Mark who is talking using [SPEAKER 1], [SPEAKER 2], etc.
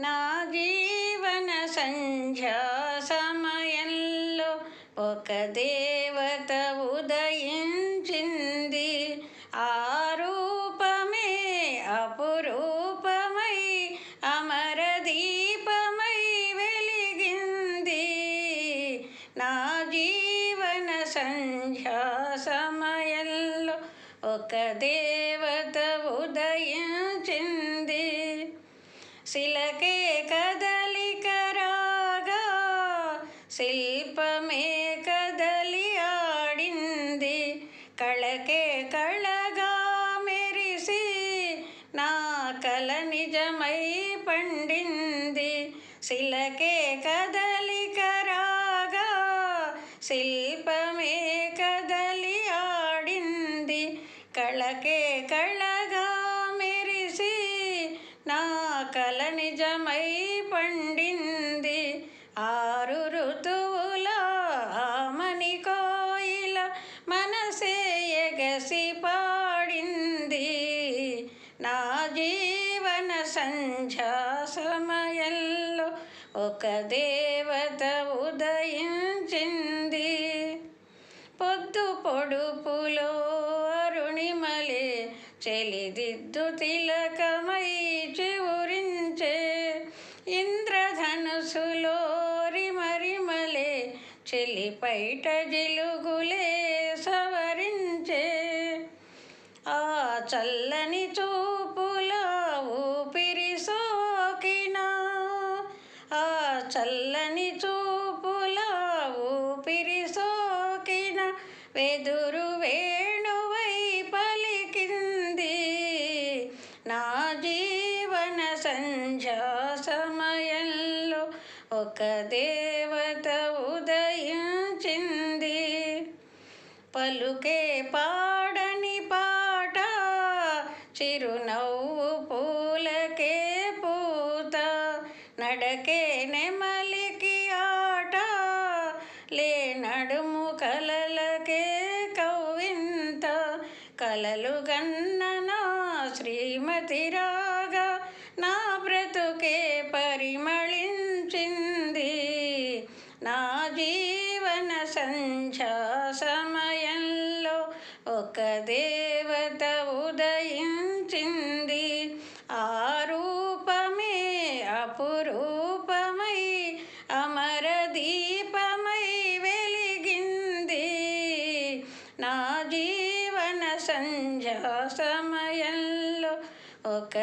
[SPEAKER 1] నా జీవన సంధ్యా సమయంలో ఒక దేవత ఉదయించింది. ఆ రూపమే అపురూపమై అమర దీపమై వెలిగింది. నా జీవన సంధ్యా సమయంలో ఒక దేవత ఉదయించింది. శిలకే కదలిక రాగా శిల్పమే కదలి ఆడింది. కళకే కళగా మెరిసి నా కల నిజమై పండింది. శిలకే కదలిక రాగా శిల్పమే కదలి ఆడింది. కళకే కళగా మెరిసి నా కల నిజమై పండింది. ఆరు ఋతువుల ఆమని కోయిల మనసే ఎగసి పాడింది. నా జీవన సంధ్యా సమయంలో ఒక దేవత ఉదయించింది. పొద్దు పొడుపులో అరుణిమలే చెలిదిద్దు తిలకమై చివురించే. ఇంద్రధనుసులో రిమరిమలే చెలిపైట జిలుగులే సవరించే. ఆ చల్లని చూపుల ఊపిరి సోకిన, ఆ చల్లని చూపుల ఊపిరి సోకిన వెదురు వేణువై పలికింది. నా జీవన సంధ్యా సమయంలో ఒక దేవత ఉదయించింది. పలుకే పాడని పాట, చిరునవ్వు పూలకే పూత, నడకే నెమలికి ఆట, లే నడుము కలలకే కవ్వింత. కలలు గన్న నా శ్రీమతి రాగా నా బ్రతుకే పరిమళించింది. నా జీవన సంధ్యా సమయంలో ఒక దేవత ఉదయించింది. ఆ రూపమే అపురూపమై అమర దీపమై వెలిగింది. నా జీవన సంధ్యా సమయంలో ఒక